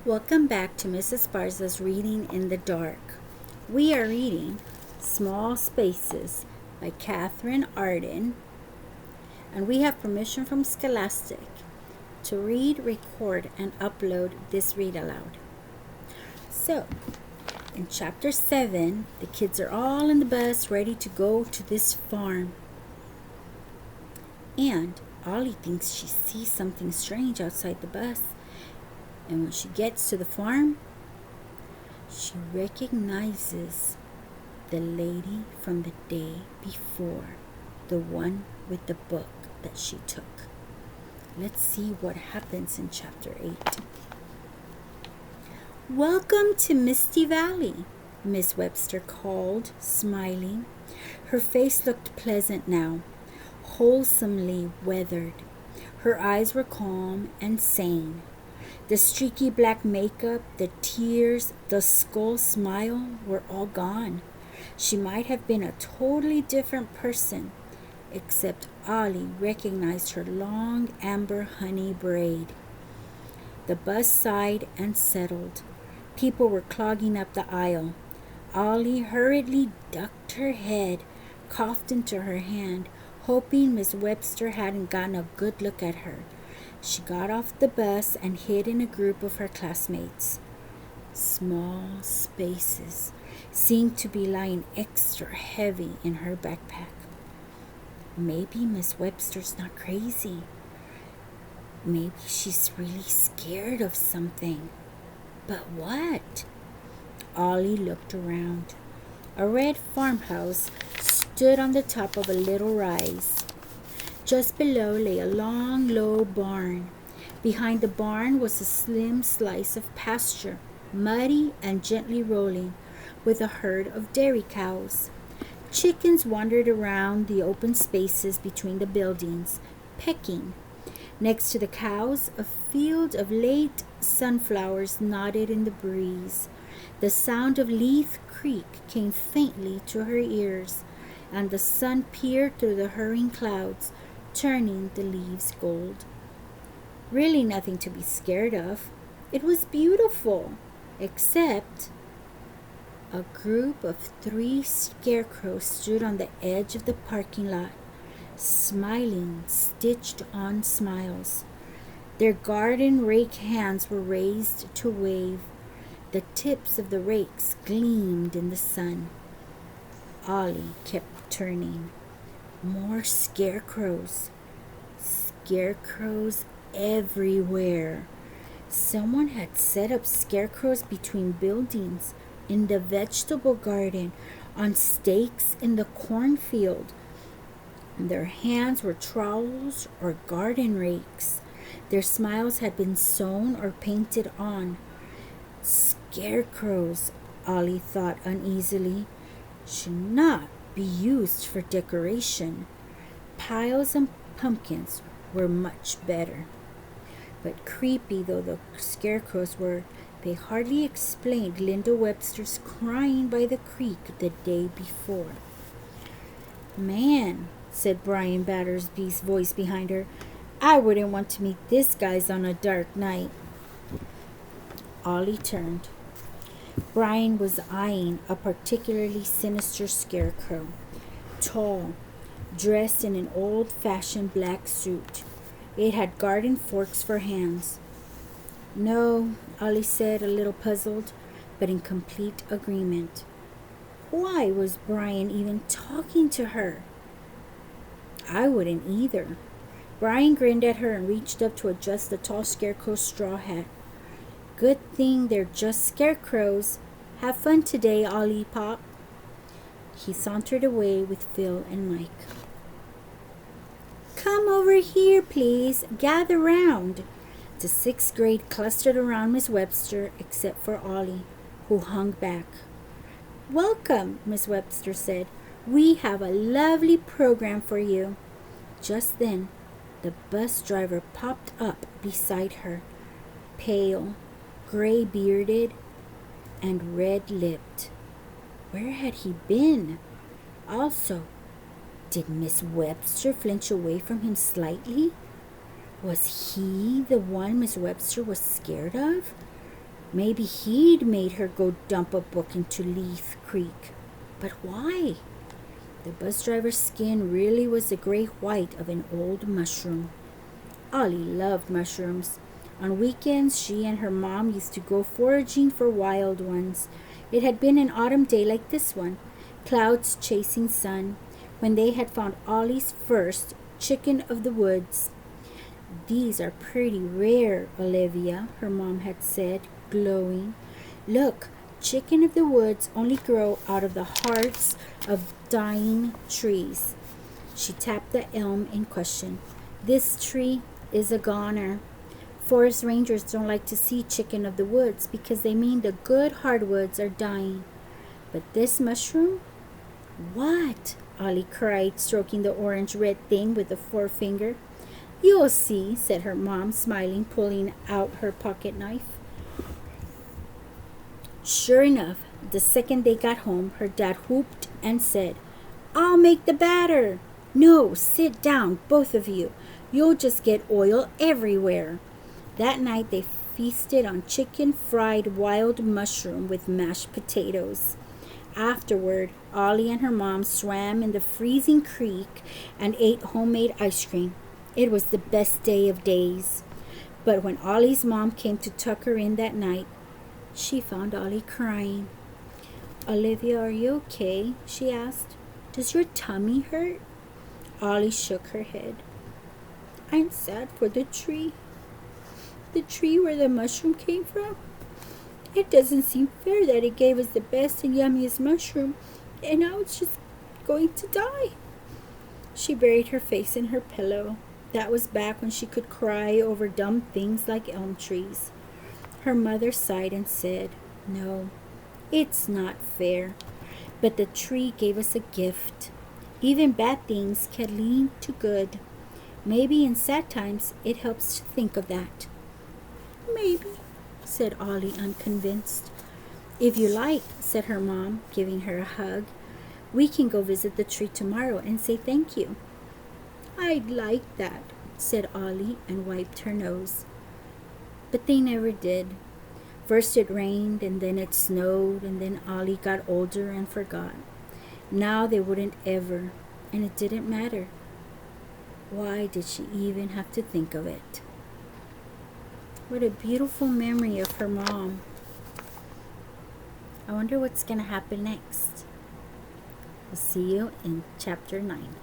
Welcome back to Mrs. Barza's Reading in the Dark. We are reading Small Spaces by Katherine Arden, and we have permission from Scholastic to read, record, and upload this read aloud. So, in chapter 7, the kids are all in the bus ready to go to this farm. And Ollie thinks she sees something strange outside the bus. And when she gets to the farm, she recognizes the lady from the day before, the one with the book that she took. Let's see what happens in chapter 8. "Welcome to Misty Valley," Miss Webster called, smiling. Her face looked pleasant now, wholesomely weathered. Her eyes were calm and sane. The streaky black makeup, the tears, the skull smile were all gone. She might have been a totally different person, except Ollie recognized her long amber honey braid. The bus sighed and settled. People were clogging up the aisle. Ollie hurriedly ducked her head, coughed into her hand, hoping Miss Webster hadn't gotten a good look at her. She got off the bus and hid in a group of her classmates. Small spaces seemed to be lying extra heavy in her backpack. Maybe Miss Webster's not crazy. Maybe she's really scared of something. But what? Ollie looked around. A red farmhouse stood on the top of a little rise. Just below lay a long, low barn. Behind the barn was a slim slice of pasture, muddy and gently rolling, with a herd of dairy cows. Chickens wandered around the open spaces between the buildings, pecking. Next to the cows, a field of late sunflowers nodded in the breeze. The sound of Leith Creek came faintly to her ears, and the sun peered through the hurrying clouds, turning the leaves gold. Really nothing to be scared of. It was beautiful, except a group of 3 scarecrows stood on the edge of the parking lot, smiling, stitched on smiles. Their garden rake hands were raised to wave. The tips of the rakes gleamed in the sun. Ollie kept turning. More scarecrows. Scarecrows everywhere. Someone had set up scarecrows between buildings, in the vegetable garden, on stakes in the cornfield. Their hands were trowels or garden rakes. Their smiles had been sewn or painted on. Scarecrows, Ollie thought uneasily, should not be used for decoration. Piles and pumpkins were much better. But creepy though the scarecrows were, they hardly explained Linda Webster's crying by the creek the day before. "Man," said Brian Battersby's voice behind her, "I wouldn't want to meet these guys on a dark night." Ollie turned. Brian was eyeing a particularly sinister scarecrow, tall, dressed in an old-fashioned black suit. It had garden forks for hands. "No," Ollie said, a little puzzled, but in complete agreement. Why was Brian even talking to her? I wouldn't either. Brian grinned at her and reached up to adjust the tall scarecrow's straw hat. "Good thing they're just scarecrows. Have fun today, Ollie Pop." He sauntered away with Phil and Mike. "Come over here, please. Gather round." The 6th grade clustered around Miss Webster, except for Ollie, who hung back. "Welcome," Miss Webster said. "We have a lovely program for you." Just then, the bus driver popped up beside her, pale, gray-bearded, and red-lipped. Where had he been? Also, did Miss Webster flinch away from him slightly? Was he the one Miss Webster was scared of? Maybe he'd made her go dump a book into Leith Creek. But why? The bus driver's skin really was the gray white of an old mushroom. Ollie loved mushrooms. On weekends, she and her mom used to go foraging for wild ones. It had been an autumn day like this one, clouds chasing sun, when they had found Ollie's first chicken of the woods. "These are pretty rare, Olivia," her mom had said, glowing. "Look, chicken of the woods only grow out of the hearts of dying trees." She tapped the elm in question. "This tree is a goner. Forest rangers don't like to see chicken of the woods because they mean the good hardwoods are dying. But this mushroom?" "What?" Ollie cried, stroking the orange-red thing with a forefinger. "You'll see," said her mom, smiling, pulling out her pocket knife. Sure enough, the second they got home, her dad whooped and said, "I'll make the batter." "No, sit down, both of you. You'll just get oil everywhere." That night they feasted on chicken fried wild mushroom with mashed potatoes. Afterward, Ollie and her mom swam in the freezing creek and ate homemade ice cream. It was the best day of days. But when Ollie's mom came to tuck her in that night, she found Ollie crying. "Olivia, are you okay?" she asked. "Does your tummy hurt?" Ollie shook her head. "I'm sad for the tree. The tree where the mushroom came from. It doesn't seem fair that it gave us the best and yummiest mushroom, and now it's just going to die." She buried her face in her pillow. That was back when she could cry over dumb things like elm trees. Her mother sighed and said, "No, it's not fair. But the tree gave us a gift. Even bad things can lead to good. Maybe in sad times it helps to think of that." "Maybe," said Ollie, unconvinced. "If you like," said her mom, giving her a hug, "we can go visit the tree tomorrow and say thank you." "I'd like that," said Ollie, and wiped her nose. But they never did. First it rained, and then it snowed, and then Ollie got older and forgot. Now they wouldn't ever, and it didn't matter. Why did she even have to think of it? What a beautiful memory of her mom. I wonder what's going to happen next. We'll see you in chapter 9.